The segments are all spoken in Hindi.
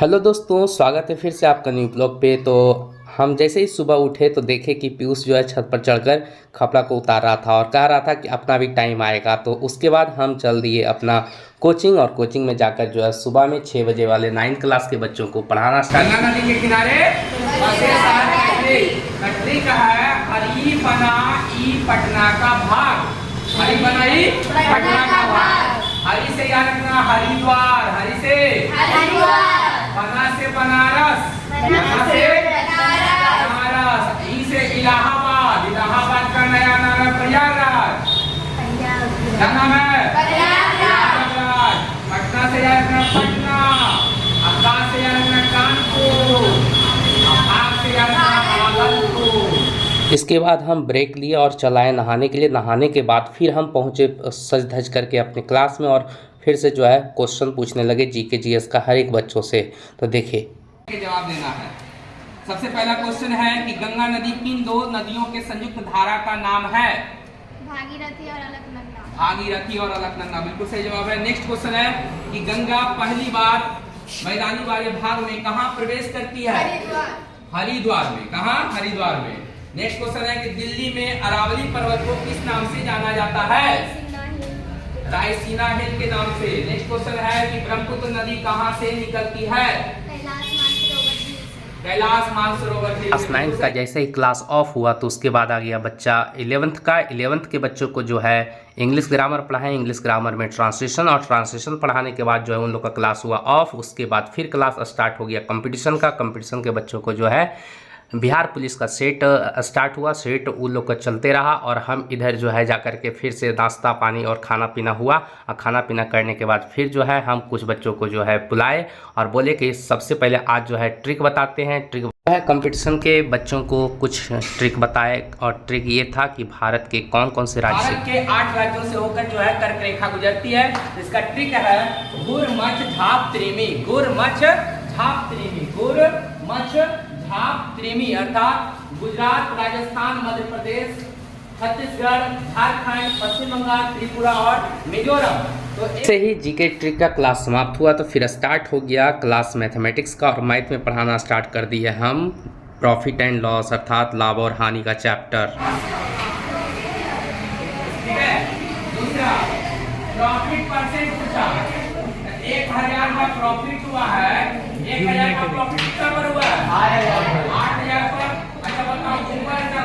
हेलो दोस्तों, स्वागत है फिर से आपका न्यू ब्लॉग पे। तो हम जैसे ही सुबह उठे तो देखे कि पीयूष जो है छत पर चढ़कर कपड़ा को उतार रहा था और कह रहा था कि अपना भी टाइम आएगा। तो उसके बाद हम चल दिए अपना कोचिंग, और कोचिंग में जाकर जो है सुबह में 6 बजे वाले 9th क्लास के बच्चों को पढ़ाना स्टार्ट। गंगा नदी के किनारे कटरी का है हरी बना ई पटना का भाग। हरी बना ई पटना का भाग। हरी से याद रखना हरिद्वार, हरी से बना से बनारस, बना से बनारस, ई से इलाहाबाद, इलाहाबाद का नया नाम है प्रयागराज। क्या नाम है? प्रयागराज। पटना से याद रखना पटना, आकाश से याद रखना कानपुर, आकाश से याद रखना भागलपुर। इसके बाद हम ब्रेक लिए और चलाए नहाने के लिए। नहाने के बाद फिर हम पहुंचे सज धज करके अपने क्लास में और फिर से जो है क्वेश्चन पूछने लगे जीके जीएस का हर एक बच्चों से। तो देखिए जवाब देना है। सबसे पहला क्वेश्चन है कि गंगा नदी किन दो नदियों के संयुक्त धारा का नाम है? भागीरथी और अलकनंदा। भागीरथी और अलकनंदा, बिल्कुल सही जवाब है। नेक्स्ट क्वेश्चन है कि गंगा पहली बार मैदानी वाले भाग में कहाँ प्रवेश करती है? हरिद्वार में। कहाँ? हरिद्वार में। नेक्स्ट क्वेश्चन है कि दिल्ली में अरावली पर्वत को किस नाम से जाना जाता है? रायसीना हिल के नाम से। नेक्स्ट क्वेश्चन है कि ब्रह्मपुत्र नदी कहाँ से निकलती है? कैलाश मानसरोवर झील। क्लास 9 का जैसे ही क्लास ऑफ हुआ तो उसके बाद आ गया बच्चा 11th का। 11th के बच्चों को जो है इंग्लिश ग्रामर पढ़ाएं। इंग्लिश ग्रामर में ट्रांसलेशन, और ट्रांसलेशन पढ़ाने के बाद जो है उन लोग का क्लास हुआ ऑफ। उसके बाद फिर क्लास स्टार्ट हो गया कंपटीशन का। कंपटीशन के बच्चों को जो है बिहार पुलिस का सेट स्टार्ट हुआ। सेट उन लोग का चलते रहा और हम इधर जो है जाकर के फिर से नाश्ता पानी और खाना पीना हुआ। और खाना पीना करने के बाद फिर जो है हम कुछ बच्चों को जो है बुलाए और बोले कि सबसे पहले आज जो है ट्रिक बताते हैं। ट्रिक है कंपटीशन के बच्चों को कुछ ट्रिक बताए, और ट्रिक ये था कि भारत के कौन कौन से राज्य भारत के 8 राज्यों से होकर जो है कर्क रेखा गुजरती है। इसका ट्रिक है गुरमच झाप त्रिमी। गुरमच झाप त्रिमी, गुरमच झाप त्रिमी अर्थात गुजरात, राजस्थान, मध्य प्रदेश, छत्तीसगढ़, झारखंड, पश्चिम बंगाल, त्रिपुरा और मिजोरम। तो ऐसे ही जीके ट्रिक का क्लास समाप्त हुआ तो फिर स्टार्ट हो गया क्लास मैथमेटिक्स का। और मैथ में पढ़ाना स्टार्ट कर दिए हम प्रॉफिट एंड लॉस अर्थात लाभ और हानि का चैप्टर। ठीक है। दूसरा प्रॉफिट परसेंट पूछा। 1000 का प्रॉफिट हुआ है, 1000 का प्रॉफिट कितना पर हुआ है? 8000 पर। अच्छा बताओ ऊपर का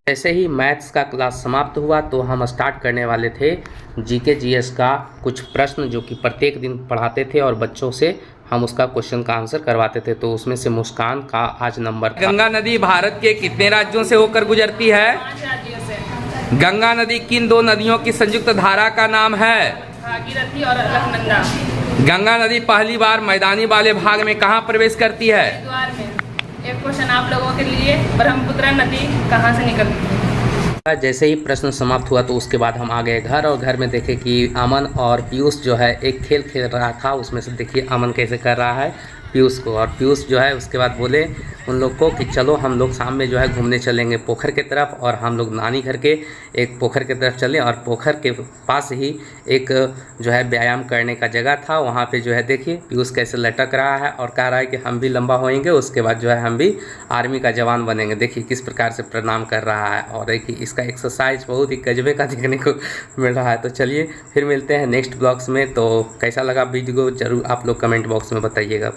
जैसे ही मैथ्स का क्लास समाप्त हुआ तो हम स्टार्ट करने वाले थे जीके जीएस का कुछ प्रश्न, जो कि प्रत्येक दिन पढ़ाते थे और बच्चों से हम उसका क्वेश्चन का आंसर करवाते थे। तो उसमें से मुस्कान का आज नंबर था। गंगा नदी भारत के कितने राज्यों से होकर गुजरती है? 5 राज्यों से। गंगा नदी किन दो नदियों की संयुक्त धारा का नाम है? भागीरथी और अलकनंदा। गंगा नदी पहली बार मैदानी वाले भाग में कहाँ प्रवेश करती है? हरिद्वार में। एक क्वेश्चन आप लोगों के लिए, ब्रह्मपुत्र नदी कहाँ से निकलती है? जैसे ही प्रश्न समाप्त हुआ तो उसके बाद हम आ गए घर, और घर में देखे कि अमन और पीयूष जो है एक खेल खेल रहा था। उसमें से देखिए अमन कैसे कर रहा है पीयूष को, और पीयूष जो है उसके बाद बोले उन लोग को कि चलो हम लोग शाम में जो है घूमने चलेंगे पोखर के तरफ। और हम लोग नानी घर के एक पोखर के तरफ चले, और पोखर के पास ही एक जो है व्यायाम करने का जगह था। वहाँ पे जो है देखिए पीयूष कैसे लटक रहा है और कह रहा है कि हम भी लंबा होएंगे, उसके बाद जो है हम भी आर्मी का जवान बनेंगे। देखिए किस प्रकार से प्रणाम कर रहा है, और देखिए इसका एक्सरसाइज बहुत ही गजबे का देखने को मिल रहा है। तो चलिए फिर मिलते हैं नेक्स्ट ब्लॉग्स में। तो कैसा लगा वीडियो जरूर आप लोग कमेंट बॉक्स में बताइएगा।